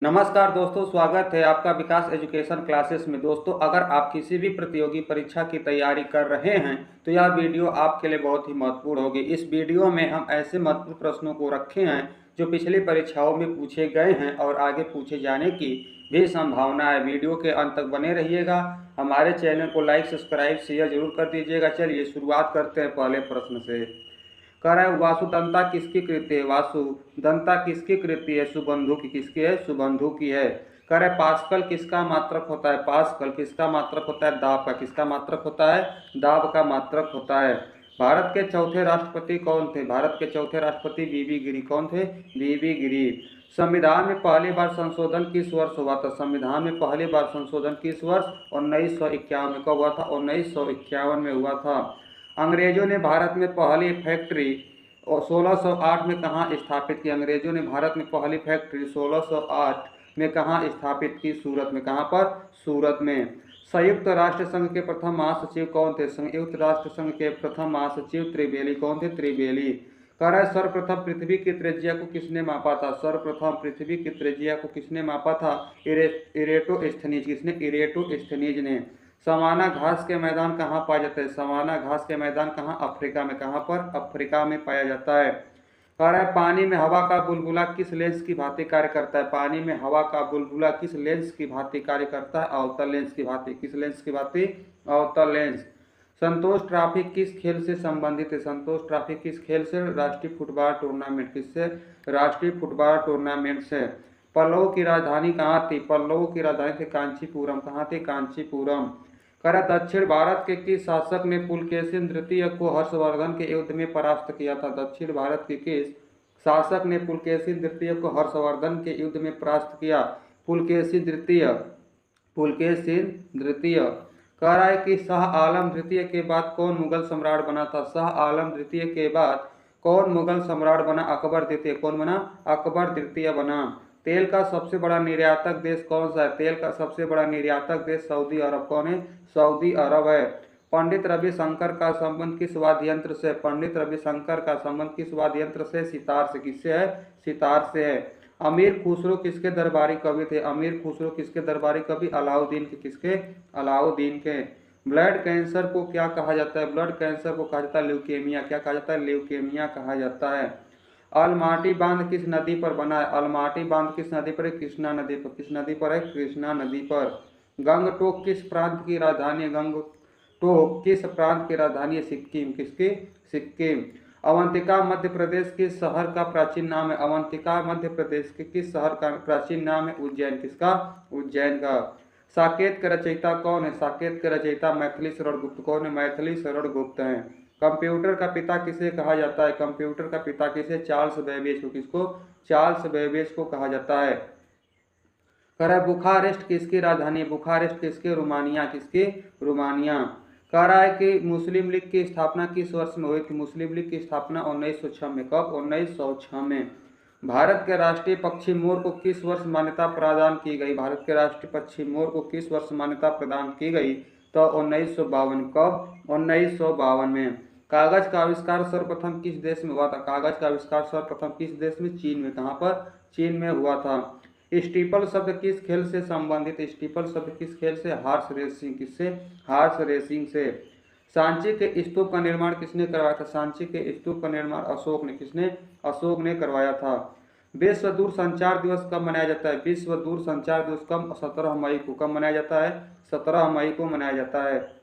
नमस्कार दोस्तों, स्वागत है आपका विकास एजुकेशन क्लासेस में। दोस्तों, अगर आप किसी भी प्रतियोगी परीक्षा की तैयारी कर रहे हैं तो यह वीडियो आपके लिए बहुत ही महत्वपूर्ण होगी। इस वीडियो में हम ऐसे महत्वपूर्ण प्रश्नों को रखे हैं जो पिछली परीक्षाओं में पूछे गए हैं और आगे पूछे जाने की भी संभावना है। वीडियो के अंत तक बने रहिएगा। हमारे चैनल को लाइक, सब्सक्राइब, शेयर जरूर कर दीजिएगा। चलिए शुरुआत करते हैं पहले प्रश्न से। कह रहा है वासुदंता किसकी कृति है? वासुदंता किसकी कृति है? सुबंधु की। किसकी है? सुबंधु की है। कह रहा है पास्कल किसका मात्रक होता है? पास्कल किसका मात्रक होता है? दाब का। किसका मात्रक होता है? दाब का मात्रक होता है। भारत के चौथे राष्ट्रपति कौन थे? भारत के चौथे राष्ट्रपति वीवी गिरी। कौन थे? वीवी गिरी। संविधान में पहली बार संशोधन किस वर्ष हुआ था? संविधान में पहली बार संशोधन किस वर्ष? 1951 में। कब हुआ था? 1951 में हुआ था। अंग्रेजों ने भारत में पहली फैक्ट्री 1608 में कहाँ स्थापित की? अंग्रेजों ने भारत में पहली फैक्ट्री 1608 में कहाँ स्थापित की? सूरत में। कहाँ पर? सूरत में। संयुक्त राष्ट्र संघ के प्रथम महासचिव कौन थे? संयुक्त राष्ट्र संघ के प्रथम महासचिव त्रिवेली। कौन थे? त्रिवेली। कह रहा है सर्वप्रथम पृथ्वी की त्रिज्या को किसने मापा था? सर्वप्रथम पृथ्वी की त्रिज्या को किसने मापा था? इरेटोस्थनीज। किसने? इरेटोस्थनीज ने। सवाना घास के मैदान कहाँ पाए जाते हैं? सवाना घास के मैदान कहाँ? अफ्रीका में। कहाँ पर? अफ्रीका में पाया जाता है। कह रहा है पानी में हवा का बुलबुला किस लेंस की भांति कार्य करता है? पानी में हवा का बुलबुला किस लेंस की भांति कार्य करता है? अवतल लेंस की भांति। किस लेंस की भांति? अवतल लेंस। संतोष ट्रॉफी किस खेल से संबंधित है? संतोष ट्रॉफी किस खेल से? राष्ट्रीय फुटबॉल टूर्नामेंट। किससे? राष्ट्रीय फुटबॉल टूर्नामेंट से। पल्लव की राजधानी कहाँ थी? पल्लव की राजधानी थी कांचीपुरम। कहाँ थी? कांचीपुरम। करा दक्षिण भारत के किस शासक ने पुलकेशिन तृतीय को हर्षवर्धन के युद्ध में परास्त किया था? दक्षिण भारत के किस शासक ने पुलकेशिन तृतीय को हर्षवर्धन के युद्ध में परास्त किया? पुलकेशिन तृतीय। पुलकेशिन तृतीय। कह रहा है कि शाह आलम द्वितीय के बाद कौन मुगल सम्राट बना था? शाह आलम द्वितीय के बाद कौन मुगल सम्राट बना? अकबर द्वितीय। कौन बना? अकबर द्वितीय बना। तेल का सबसे बड़ा निर्यातक देश कौन सा है? तेल का सबसे बड़ा निर्यातक देश सऊदी अरब। कौन है? सऊदी अरब है। पंडित रविशंकर का संबंध किस वाद्य यंत्र से? पंडित रविशंकर का संबंध किस वाद्य यंत्र से? सितार से। किससे है? सितार से है। अमीर खुसरो किसके दरबारी कवि थे? अमीर खुसरो किसके दरबारी कवि? अलाउद्दीन के। किसके? अलाउद्दीन के। ब्लड कैंसर को क्या कहा जाता है? ब्लड कैंसर को कहा जाता है ल्यूकेमिया। क्या कहा जाता है? ल्यूकेमिया कहा जाता है। अलमाटी बांध किस नदी पर बना है? अलमाटी बांध किस नदी पर है? कृष्णा नदी पर। किस नदी पर है? कृष्णा नदी पर। गंगटोक किस प्रांत की राजधानी है? गंगटोक किस प्रांत की राजधानी है? सिक्किम। किसकी? सिक्किम। अवंतिका मध्य प्रदेश किस शहर का प्राचीन नाम है? अवंतिका मध्य प्रदेश के किस शहर का प्राचीन नाम है? उज्जैन। किसका? उज्जैन का। साकेत के रचयिता कौन है? साकेत के रचयिता मैथिली शरण गुप्त। कौन है? मैथिली शरण गुप्त हैं। कंप्यूटर का पिता किसे कहा जाता है? कंप्यूटर का पिता किसे? चार्ल्स बेबेज को। किसको? चार्ल्स बेबेज को कहा जाता है। कह रहा है बुखारेस्ट किसकी राजधानी है? बुखारेस्ट किसके? रोमानिया। किसकी? रोमानिया। कह रहा है कि मुस्लिम लीग की स्थापना किस वर्ष में हुई थी? मुस्लिम लीग की स्थापना 1906 में। कब? 1906 में। भारत के राष्ट्रीय पक्षी मोर को किस वर्ष मान्यता प्रदान की गई? भारत के राष्ट्रीय पक्षी मोर को किस वर्ष मान्यता प्रदान की गई? तो 1952। कब? 1952 में। कागज का आविष्कार सर्वप्रथम किस देश में हुआ था? कागज का आविष्कार सर्वप्रथम किस देश में? चीन में। कहाँ पर? चीन में हुआ था। स्टीपल शब्द किस खेल से संबंधित? स्टीपल शब्द किस खेल से? Horse racing. किससे? हॉर्स रेसिंग से। सांची के स्तूप का निर्माण किसने करवाया था? सांची के स्तूप का निर्माण अशोक ने। किसने? अशोक ने करवाया था। विश्व दूरसंचार दिवस कब मनाया जाता है? विश्व दूरसंचार दिवस कब? 17 मई को। कब मनाया जाता है? 17 मई को मनाया जाता है।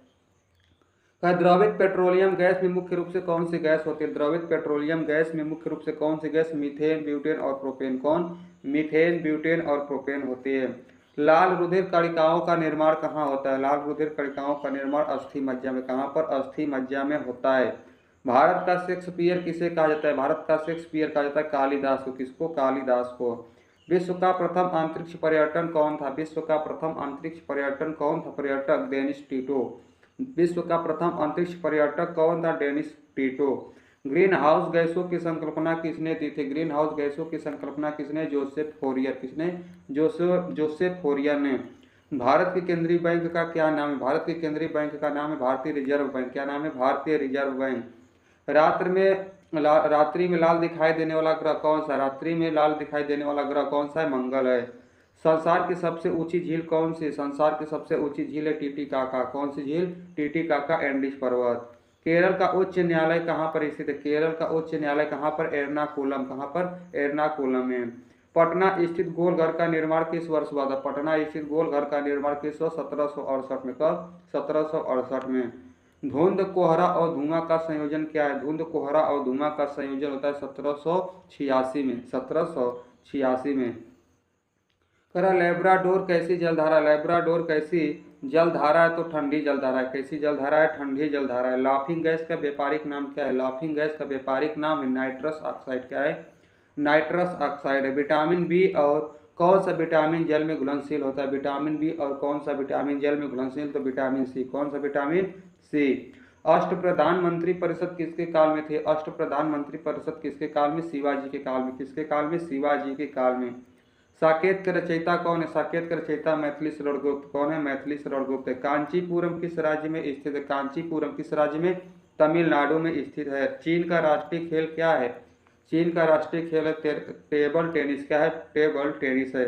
द्रवित पेट्रोलियम गैस में मुख्य रूप से कौन सी गैस होती है? द्रवित पेट्रोलियम गैस में मुख्य रूप से कौन सी गैस? मीथेन, ब्यूटेन और प्रोपेन। कौन? मीथेन, ब्यूटेन और प्रोपेन होती है। लाल रुधिर कणिकाओं का निर्माण कहाँ होता है? लाल रुधिर कणिकाओं का निर्माण अस्थि मज्जा में। कहाँ पर? अस्थि मज्जा में होता है। भारत का शेक्सपियर किसे कहा जाता है? भारत का शेक्सपियर कहा जाता है कालिदास को। किसको? कालिदास को। विश्व का प्रथम अंतरिक्ष पर्यटन कौन था? विश्व का प्रथम अंतरिक्ष पर्यटन कौन था? पर्यटक डेनिस टीटो। विश्व का प्रथम अंतरिक्ष पर्यटक कौन था? डेनिस टीटो। ग्रीन हाउस गैसों की संकल्पना किसने दी थी? ग्रीन हाउस गैसों की संकल्पना किसने? Joseph Fourier. किसने? जोसेफ फोरियर ने। भारत के केंद्रीय बैंक का क्या नाम है? भारत के केंद्रीय बैंक का नाम है भारतीय रिजर्व बैंक। क्या नाम है? भारतीय रिजर्व बैंक। रात्रि में लाल दिखाई देने वाला ग्रह कौन सा? रात्रि में लाल दिखाई देने वाला ग्रह कौन सा है? मंगल है। संसार की सबसे ऊंची झील कौन सी? संसार की सबसे ऊंची झील है टिटिकाका। कौन सी झील? टिटिकाका एंडीज पर्वत। केरल का उच्च न्यायालय कहाँ पर स्थित है? केरल का उच्च न्यायालय कहाँ पर? एर्नाकुलम। कहाँ पर? एर्नाकुलम में। पटना स्थित गोलघर का निर्माण किस वर्ष हुआ था? पटना स्थित गोलघर का निर्माण किस वर्ष? 1768 में। कब? 1768 में। धुंध कोहरा और धुआं का संयोजन क्या है? धुंध कोहरा और धुआं का संयोजन होता है 1786 में। 1786 में। करा लेब्राडोर कैसी जलधारा? लेब्राडोर कैसी जलधारा है? तो ठंडी जलधारा है। कैसी जलधारा है? ठंडी जलधारा है। लाफिंग गैस का व्यापारिक नाम क्या है? लाफिंग गैस का व्यापारिक नाम है नाइट्रस ऑक्साइड। क्या है? नाइट्रस ऑक्साइड है। विटामिन बी और कौन सा विटामिन जल में घुलनशील होता है? विटामिन बी और कौन सा विटामिन जल में घुलनशील? तो विटामिन सी। कौन सा विटामिन? सी। अष्ट प्रधानमंत्री परिषद किसके काल में थे? अष्ट प्रधानमंत्री परिषद किसके काल में? शिवाजी के काल में। किसके काल में? शिवाजी के काल में। साकेत के रचयिता कौन है? साकेत के रचयिता मैथिली शरण गुप्त। कौन है? मैथिली शरण गुप्त है। कांचीपुरम किस राज्य में स्थित है? कांचीपुरम किस राज्य में? तमिलनाडु में स्थित है। चीन का राष्ट्रीय खेल क्या है? चीन का राष्ट्रीय खेल है टेबल टेनिस। क्या है? टेबल टेनिस है।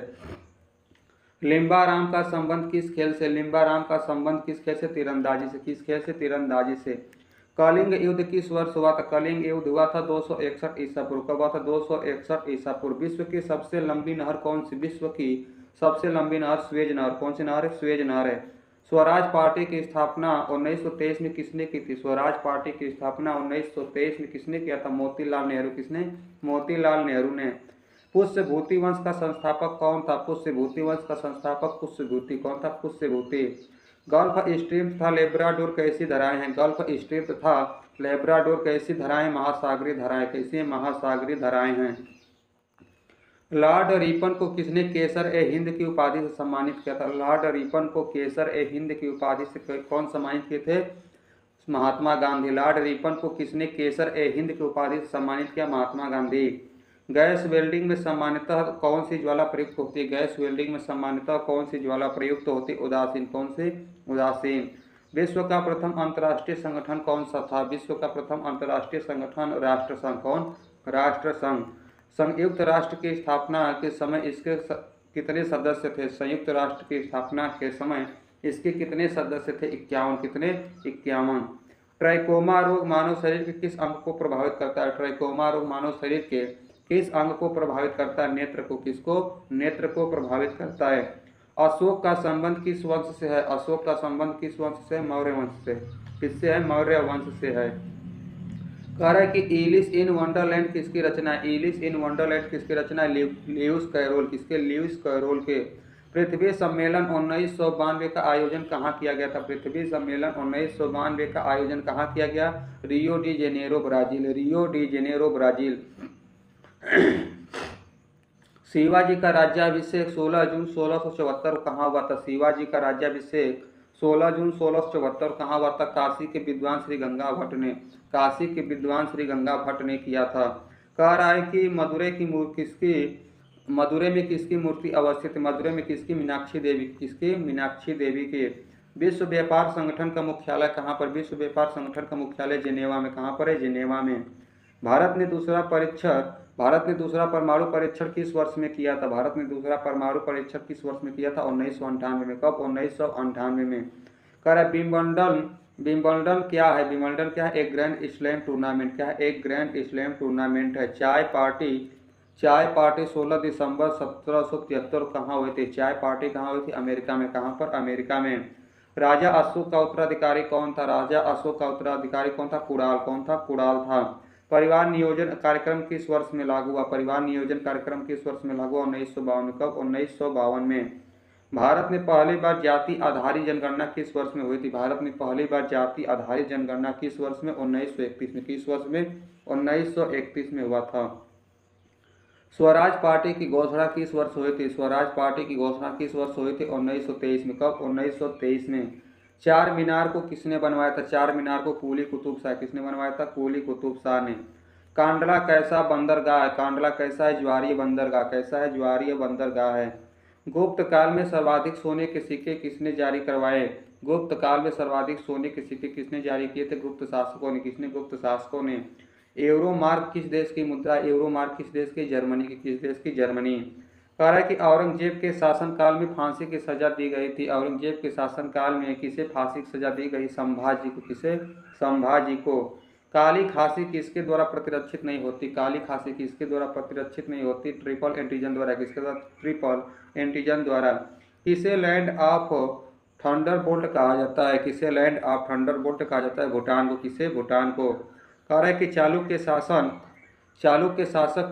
लिम्बाराम का संबंध किस खेल से? लिम्बाराम का संबंध किस खेल से? तीरंदाजी से। किस खेल से? तीरंदाजी से। कलिंग युद्ध किस वर्ष हुआ था? कलिंग युद्ध हुआ था 261 ईसा पूर्व। कब हुआ था? 261 ईसा पूर्व। विश्व की सबसे लंबी नहर कौन सी? विश्व की सबसे लंबी नहर स्वेज नहर। कौन सी नहर है? स्वेज नहर है। स्वराज पार्टी की स्थापना 1923 में किसने की थी? स्वराज पार्टी की स्थापना 1923 में किसने किया था? मोतीलाल नेहरू। किसने? मोतीलाल नेहरू ने। पुष्यभूति वंश का संस्थापक कौन था? पुष्यभूति वंश का संस्थापक पुष्यभूति। कौन था? पुष्यभूति। गल्फ स्ट्रीम तथा लेब्राडोर कैसी धाराएं हैं? गल्फ स्ट्रीम तथा लेब्राडोर कैसी धाराएं? महासागरीय धाराएं। कैसी? महासागरीय धाराएं हैं। लॉर्ड रिपन को किसने केसर ए हिंद की उपाधि से सम्मानित किया था? लॉर्ड रिपन को केसर ए हिंद की उपाधि से कौन सम्मानित किए थे? महात्मा गांधी। लॉर्ड रिपन को किसने केसर ए हिंद की उपाधि से सम्मानित किया? महात्मा गांधी। गैस वेल्डिंग में सामान्यतः कौन सी ज्वाला प्रयुक्त होती है? गैस वेल्डिंग में सामान्यतः कौन सी ज्वाला प्रयुक्त होती है? उदासीन। कौन सी? उदासीन। विश्व का प्रथम अंतर्राष्ट्रीय संगठन कौन सा था? विश्व का प्रथम अंतर्राष्ट्रीय संगठन राष्ट्र संघ। कौन? राष्ट्र संघ। संयुक्त राष्ट्र की स्थापना के समय इसके कितने सदस्य थे? संयुक्त राष्ट्र की स्थापना के समय इसके कितने सदस्य थे? 51। कितने? 51। ट्राइकोमा रोग मानव शरीर के किस अंग को प्रभावित करता है? ट्राइकोमा रोग मानव शरीर के किस अंग को प्रभावित करता है? नेत्र को। किसको? नेत्र को प्रभावित करता है। अशोक का संबंध किस वंश से है? अशोक का संबंध किस वंश से? मौर्य वंश से। किससे है? मौर्य वंश से है। कह रहा है कि एलिस इन वंडरलैंड किसकी रचना है? एलिस इन वंडरलैंड किसकी रचना है? Lewis Carroll. किसके? ल्यूइस कैरोल के। पृथ्वी सम्मेलन 1992 का आयोजन कहाँ किया गया था? पृथ्वी सम्मेलन 1992 का आयोजन कहाँ किया गया? Rio de Janeiro Brazil. Rio de Janeiro Brazil. Shivaji का राज्याभिषेक 16 जून 1674 कहाँ हुआ था? शिवाजी का राज्याभिषेक 16 जून 1674 कहाँ हुआ था? काशी के विद्वान श्री गंगा भट्ट ने। काशी के विद्वान श्री गंगा भट्ट ने किया था। कह रहा है कि मदुरै में किसकी मूर्ति अवस्थित है? मदुरै में किसकी? मीनाक्षी देवी। किसकी? मीनाक्षी देवी की। विश्व व्यापार संगठन का मुख्यालय कहाँ पर? विश्व व्यापार संगठन का मुख्यालय जिनेवा में। कहाँ पर है? जिनेवा में। भारत ने दूसरा परमाणु परीक्षण किस वर्ष में किया था? भारत ने दूसरा परमाणु परीक्षण किस वर्ष में किया था? 1998 में। कब? 1998 में। कह रहा है विंबलडन क्या है? विंबलडन क्या है? एक ग्रैंड स्लैम टूर्नामेंट। क्या है? एक ग्रैंड स्लैम टूर्नामेंट है। चाय पार्टी 16 दिसंबर 1773 कहाँ हुई थी? चाय पार्टी कहाँ हुई थी? अमेरिका में। कहाँ पर? अमेरिका में। राजा अशोक का उत्तराधिकारी कौन था? राजा अशोक का उत्तराधिकारी कौन था? कुणाल। कौन था? कुणाल था। परिवार नियोजन कार्यक्रम किस वर्ष में लागू हुआ? परिवार नियोजन कार्यक्रम किस वर्ष में लागू हुआ? 1952 में। कब? 1952 में। भारत में पहली बार जाति आधारित जनगणना किस वर्ष में हुई थी? भारत में पहली बार जाति आधारित जनगणना किस वर्ष में? 1931 में। किस वर्ष में? 1931 में हुआ था। स्वराज पार्टी की घोषणा किस वर्ष हुई थी? स्वराज पार्टी की घोषणा किस वर्ष हुई थी? 1923 में। कब? 1923 में। चार मीनार को किसने बनवाया था? चार मीनार को कुली कुतुब शाह। किसने बनवाया था? कुली कुतुब शाह ने। कांडला कैसा बंदरगाह है? कांडला कैसा है? ज्वारीय बंदरगाह। कैसा है? ज्वारीय बंदरगाह है। गुप्त काल में सर्वाधिक सोने के सिक्के किसने जारी करवाए? गुप्त काल में सर्वाधिक सोने के सिक्के किसने जारी किए थे? गुप्त शासकों ने। किसने? गुप्त शासकों ने। यूरो मार्क किस देश की मुद्रा? यूरो मार्क किस देश की? जर्मनी की। किस देश की? जर्मनी। कह रहा है कि औरंगजेब के शासनकाल में फांसी की सजा दी गई थी। औरंगजेब के शासनकाल में किसे फांसी की सजा दी गई? संभाजी को। किसे? संभाजी को। काली खांसी किसके द्वारा प्रतिरक्षित नहीं होती? काली खांसी किसके द्वारा प्रतिरक्षित नहीं होती? ट्रिपल एंटीजन द्वारा। किसके द्वारा? ट्रिपल एंटीजन द्वारा। किसे लैंड ऑफ थंडरबोल्ट कहा जाता है? किसे लैंड ऑफ थंडरबोल्ट कहा जाता है? भूटान को। किसे? भूटान को। कह रहा है कि चालुक्य शासक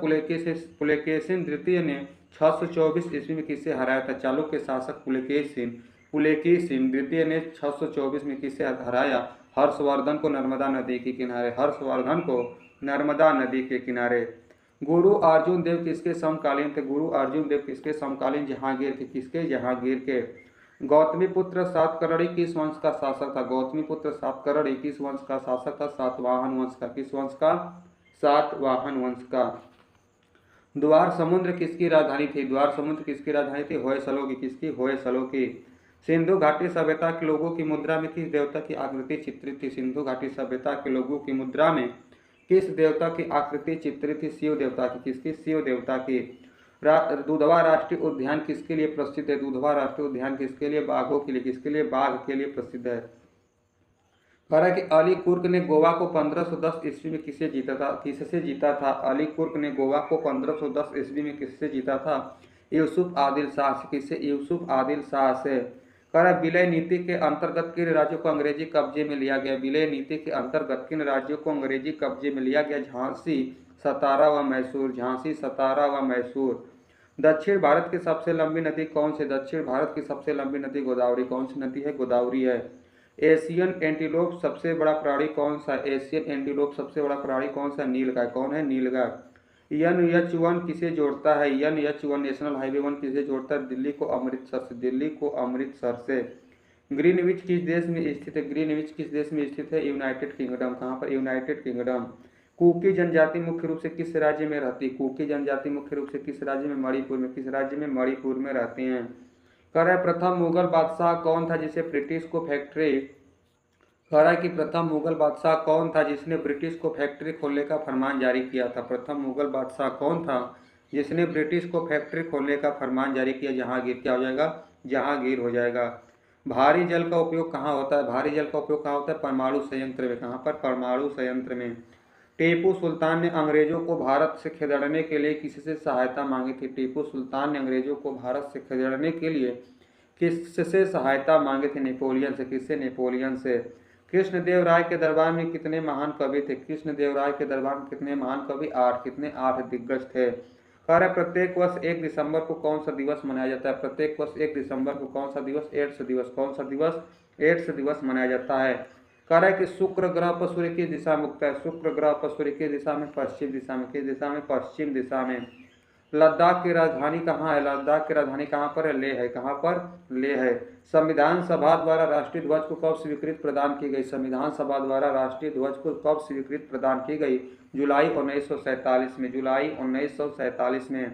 पुलकेशिन द्वितीय ने 624 ईस्वी में किसे हराया था? चालुक्य शासक पुलकेशिन द्वितीय ने 624 में किसे हराया? हर्षवर्धन को नर्मदा नदी के किनारे। हर्षवर्धन को नर्मदा नदी के किनारे। गुरु अर्जुन देव किसके समकालीन थे? गुरु अर्जुन देव किसके समकालीन? जहांगीर के। किसके? जहांगीर के। गौतमीपुत्र सातकर्णी किस वंश का शासक था? गौतमीपुत्र सातकर्णी किस वंश का शासक था? सातवाहन वंश का। किस वंश का? सातवाहन वंश का। द्वार समुद्र किसकी राजधानी थी? द्वार समुद्र किसकी राजधानी थी? होयसलों की। किसकी? होयसलों की। सिंधु घाटी सभ्यता के लोगों की मुद्रा में किस देवता की आकृति चित्रित थी? सिंधु घाटी सभ्यता के लोगों की मुद्रा में किस देवता की आकृति चित्रित थी? शिव देवता की। किसकी? शिव देवता की। दुधवा राष्ट्रीय उद्यान किसके लिए प्रसिद्ध है? दुधवा राष्ट्रीय उद्यान किसके लिए? बाघों के लिए। किसके लिए? बाघ के लिए प्रसिद्ध है। कह रहा है कि अली कुर्क ने गोवा को 1510 ईस्वी में किससे जीता था? किससे जीता था? अली कुर्क ने गोवा को 1510 ईस्वी में किससे जीता था? यूसुफ आदिल शाह से। किससे? यूसुफ आदिल शाह से। कह रहा है विलय नीति के अंतर्गत किन राज्यों को अंग्रेजी कब्जे में लिया गया? विलय नीति के अंतर्गत किन राज्यों को अंग्रेजी कब्जे में लिया गया? झांसी, सतारा व मैसूर। झांसी, सतारा व मैसूर। दक्षिण भारत की सबसे लंबी नदी कौन सी? दक्षिण भारत की सबसे लंबी नदी गोदावरी। कौन सी नदी है? गोदावरी है। एशियन एंटीलोप सबसे बड़ा प्राणी कौन सा? एशियन एंटीलोप सबसे बड़ा प्राणी कौन सा? नीलगाय। कौन है? नीलगाय। NH1 किसे जोड़ता है? NH1 नेशनल हाईवे 1 किसे जोड़ता है? दिल्ली को अमृतसर से। दिल्ली को अमृतसर से। ग्रीनविच किस देश में स्थित है? ग्रीनविच किस देश में स्थित है? United kingdom. कहाँ पर? United kingdom. कुकी जनजाति मुख्य रूप से किस राज्य में रहती है? कुकी जनजाति मुख्य रूप से किस राज्य में? मणिपुर में। किस राज्य में? मणिपुर में रहते हैं। कह रहा है प्रथम मुगल बादशाह कौन था जिसे ब्रिटिश को फैक्ट्री कह रहा है कि प्रथम मुगल बादशाह कौन था जिसने ब्रिटिश को फैक्ट्री खोलने का फरमान जारी किया था? प्रथम मुगल बादशाह कौन था जिसने ब्रिटिश को फैक्ट्री खोलने का फरमान जारी किया? जहांगीर। क्या हो जाएगा? जहांगीर हो जाएगा। भारी जल का उपयोग कहाँ होता है? भारी जल का उपयोग कहाँ होता है? परमाणु संयंत्र में। कहाँ पर? परमाणु संयंत्र में। टीपू सुल्तान ने अंग्रेजों को भारत से खदेड़ने के लिए किससे सहायता मांगी थी? टीपू सुल्तान ने अंग्रेजों को भारत से खदेड़ने के लिए किससे सहायता मांगी थी? नेपोलियन से। किससे? नेपोलियन से। कृष्णदेव राय के दरबार में कितने महान कवि थे? कृष्णदेव राय के दरबार में कितने महान कवि? 8। कितने? 8 दिग्गज थे। कह रहा है प्रत्येक वर्ष 1 दिसंबर को कौन सा दिवस मनाया जाता है? प्रत्येक वर्ष 1 दिसंबर को कौन सा दिवस? एड्स दिवस। कौन सा दिवस? एड्स दिवस मनाया जाता है। कह रहा है कि शुक्र ग्रह पर सूर्य किस दिशा में उगता है? शुक्र ग्रह पर सूर्य किस दिशा में? पश्चिम दिशा में। किस दिशा में? पश्चिम दिशा में। लद्दाख की राजधानी कहाँ है? लद्दाख की राजधानी कहाँ पर है? लेह है। कहाँ पर? लेह है। संविधान सभा द्वारा राष्ट्रीय ध्वज को कब स्वीकृति प्रदान की गई? संविधान सभा द्वारा राष्ट्रीय ध्वज को कब स्वीकृति प्रदान की गई? जुलाई 1947 में। जुलाई 1947 में।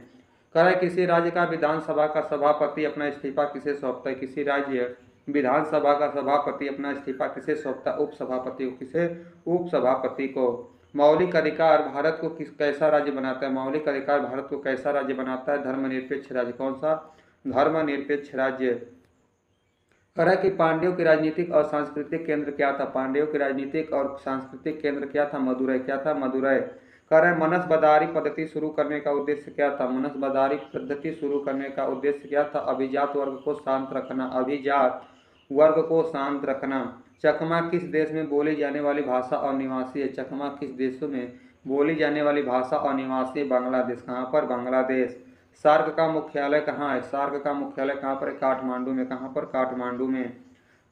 कह रहा है किसी राज्य का विधानसभा का सभापति अपना इस्तीफा किसे सौंपता है? किसी राज्य विधानसभा का सभापति अपना इस्तीफा किसे सौंपता? उपसभापति को। किसे? उपसभापति को। मौलिक अधिकार भारत को कैसा राज्य बनाता है? मौलिक अधिकार भारत को कैसा राज्य बनाता है? धर्मनिरपेक्ष राज्य। कौन सा? धर्मनिरपेक्ष राज्य। कह रहा है कि पांड्यों के राजनीतिक और सांस्कृतिक केंद्र क्या था? पांड्यों के राजनीतिक और सांस्कृतिक केंद्र क्या था? मदुरै। क्या था? मदुरै। कह रहा है मनसबदारी पद्धति शुरू करने का उद्देश्य क्या था? मनसबदारी पद्धति शुरू करने का उद्देश्य क्या था? अभिजात वर्ग को शांत रखना। अभिजात वर्ग को शांत रखना। चकमा किस देश में बोली जाने वाली भाषा और निवासी है? चकमा किस देशों में बोली जाने वाली भाषा और निवासी? बांग्लादेश। कहाँ पर? बांग्लादेश। सार्क का मुख्यालय कहाँ है? सार्क का मुख्यालय कहाँ पर है? काठमांडू में। कहाँ पर? काठमांडू में।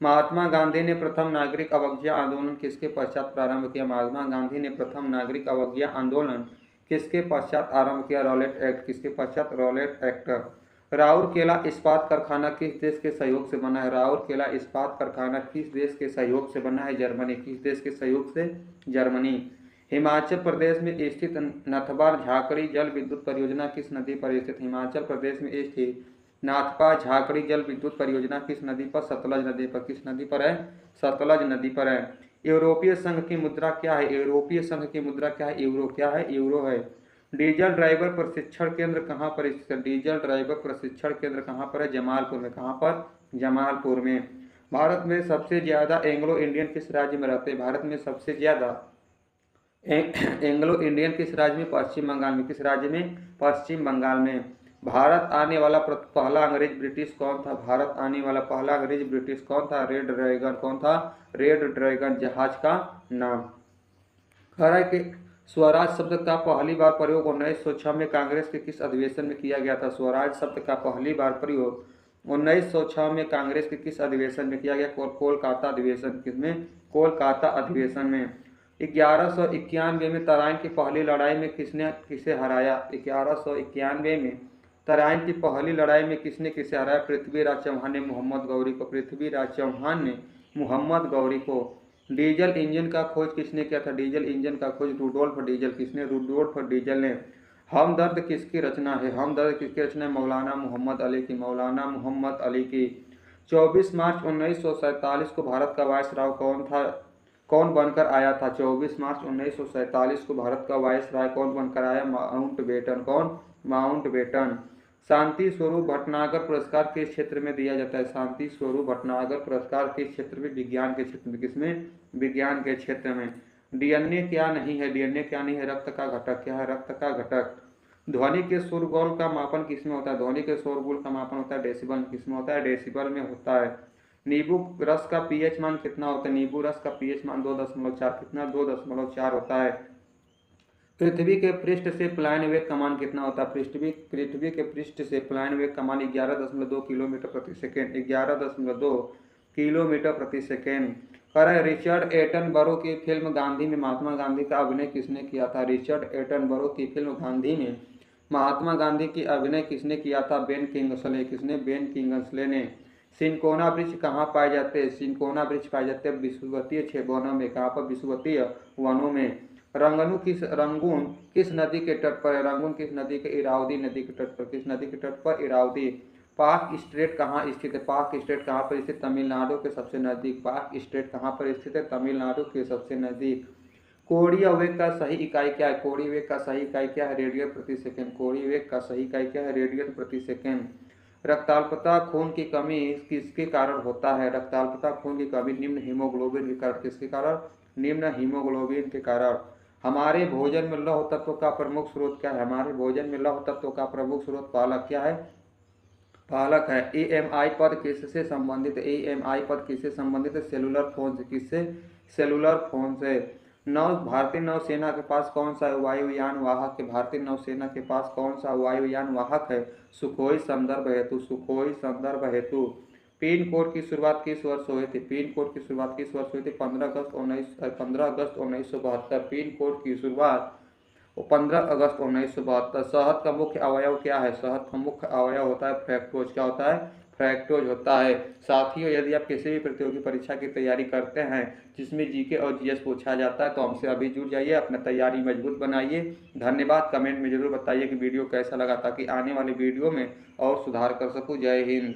महात्मा गांधी ने प्रथम नागरिक अवज्ञा आंदोलन किसके पश्चात प्रारंभ किया? महात्मा गांधी ने प्रथम नागरिक अवज्ञा आंदोलन किसके पश्चात आरंभ किया? Rowlatt act. किसके पश्चात? Rowlatt act. राउरकेला इस्पात कारखाना किस देश के सहयोग से बना है? राउरकेला इस्पात कारखाना किस देश के सहयोग से बना है? जर्मनी। किस देश के सहयोग से? जर्मनी। हिमाचल प्रदेश में स्थित नथबा झाकड़ी जल विद्युत परियोजना किस नदी पर स्थित? हिमाचल प्रदेश में स्थित नाथपा झाकड़ी जल विद्युत परियोजना किस नदी पर? सतलज नदी पर। किस नदी पर है? सतलज नदी पर है। यूरोपीय संघ की मुद्रा क्या है? यूरोपीय संघ की मुद्रा क्या है? यूरो। क्या है? यूरो है। डीजल ड्राइवर प्रशिक्षण केंद्र कहाँ पर स्थित है? डीजल ड्राइवर प्रशिक्षण केंद्र कहाँ पर है? जमालपुर में। कहाँ पर? जमालपुर में। भारत में सबसे ज्यादा एंग्लो इंडियन किस राज्य में रहते हैं? भारत में सबसे ज्यादा एंग्लो इंडियन किस राज्य में? पश्चिम बंगाल में। किस राज्य में? पश्चिम बंगाल में। भारत आने वाला पहला अंग्रेज ब्रिटिश कौन था? भारत आने वाला पहला अंग्रेज ब्रिटिश कौन था? Red dragon. कौन था? रेड ड्रैगन जहाज का नाम। कह रहा है कि स्वराज शब्द का पहली बार प्रयोग 1906 में कांग्रेस के किस अधिवेशन में किया गया था? स्वराज शब्द का पहली बार प्रयोग 1906 में कांग्रेस के किस अधिवेशन में किया गया? कोलकाता अधिवेशन। किसमें? कोलकाता अधिवेशन में। 1191 में तराइन की पहली लड़ाई में किसने किसे हराया? 1191 में तराइन की पहली लड़ाई में किसने किसे हराया? पृथ्वीराज चौहान ने मोहम्मद गौरी को। पृथ्वीराज चौहान ने मोहम्मद गौरी को। डीजल इंजन का खोज किसने किया था? डीजल इंजन का खोज रुडोल्फ डीजल। किसने? रुडोल्फ डीजल ने। हमदर्द किसकी रचना है? हमदर्द किसकी रचना है? मौलाना मोहम्मद अली की। मौलाना मोहम्मद अली की। 24 मार्च 1947 को भारत का वायसराय कौन था? कौन बनकर आया था? 24 मार्च 1947 को भारत का वायसराय कौन बनकर आया? माउंटबेटन। कौन? माउंटबेटन। शांति स्वरूप भटनागर पुरस्कार किस क्षेत्र में दिया जाता है? शांति स्वरूप भटनागर पुरस्कार किस क्षेत्र में? विज्ञान के क्षेत्र में। किसमें? विज्ञान के क्षेत्र में। डीएनए क्या नहीं है? डीएनए क्या नहीं है? रक्त का घटक। क्या है? रक्त का घटक। ध्वनि के शोरगुल का मापन किसमें होता है? ध्वनि के शोरगुल का मापन होता है डेसिबल। किसमें होता है? डेसिबल में होता है। नींबू रस का पीएच मान कितना होता है? नींबू रस का पीएच मान 2.4। कितना? 2.4 होता है। पृथ्वी के पृष्ठ से पलायन वेग का मान कितना होता है? पृथ्वी के पृष्ठ से पलायन वेग का मान 11.2 किलोमीटर प्रति सेकेंड। 11.2 किलोमीटर प्रति सेकेंड। कह रहा है रिचर्ड एटनबरो की फिल्म गांधी में महात्मा गांधी का अभिनय किसने किया था? रिचर्ड एटनबरो की फिल्म गांधी में महात्मा गांधी की अभिनय किसने किया था? Ben Kingsley. किसने? बेन किंग्सले ने। सिनकोना वृक्ष कहाँ पाए जाते हैं? सिनकोना वृक्ष पाए जाते हैं विषुवतीय वनों में। कहाँ पर? विषुवतीय वनों में। रंगून किस नदी के तट पर है? रंगून किस नदी के? इरावदी नदी के तट पर। किस नदी के तट पर? इरावदी। पाक स्टेट कहाँ स्थित है? पाक स्टेट कहाँ पर स्थित? तमिलनाडु के सबसे नजदीक। पाक स्टेट कहाँ पर स्थित है? तमिलनाडु के सबसे नजदीक। कोणीय वेग का सही इकाई क्या है? कोणीय वेग का सही इकाई क्या है? रेडियन प्रति सेकंड। कोणीय वेग का सही इकाई क्या है? रेडियन प्रति सेकंड। रक्ताल्पता खून की कमी किसके कारण होता है? रक्ताल्पता खून की कमी निम्न हीमोग्लोबिन के कारण। किसके कारण? निम्न हीमोग्लोबिन के कारण। हमारे भोजन में लौह तत्व का प्रमुख स्रोत क्या है? हमारे भोजन में लौह तत्व का प्रमुख स्रोत पालक क्या है? पालक है। EMI पद किससे संबंधित है? EMI पद किससे संबंधित है? सेलुलर फोन से। किससे? सेलुलर फोन से। भारतीय नौसेना के पास कौन सा वायुयान वाहक है? भारतीय नौसेना के पास कौन सा वायुयान वाहक है? सुखोई संदर्भ हेतु। सुखोई संदर्भ हेतु। पिन कोड की शुरुआत किस वर्ष हुई थी? पिन कोड की शुरुआत किस वर्ष हुई थी? 15 अगस्त 1972। पिन कोड की शुरुआत 15 अगस्त 1972। शहद का मुख्य अवयव क्या है? शहद का मुख्य अवयव होता है फ्रैक्टोज। क्या होता है? फ्रैक्टोज होता है। साथियों, यदि आप किसी भी प्रतियोगी परीक्षा की तैयारी करते हैं जिसमें जीके और जीएस पूछा जाता है तो हमसे अभी जुड़ जाइए, अपना तैयारी मजबूत बनाइए। धन्यवाद। कमेंट में जरूर बताइए कि वीडियो कैसा लगा ताकि आने वाली वीडियो में और सुधार कर सकूं। जय हिंद।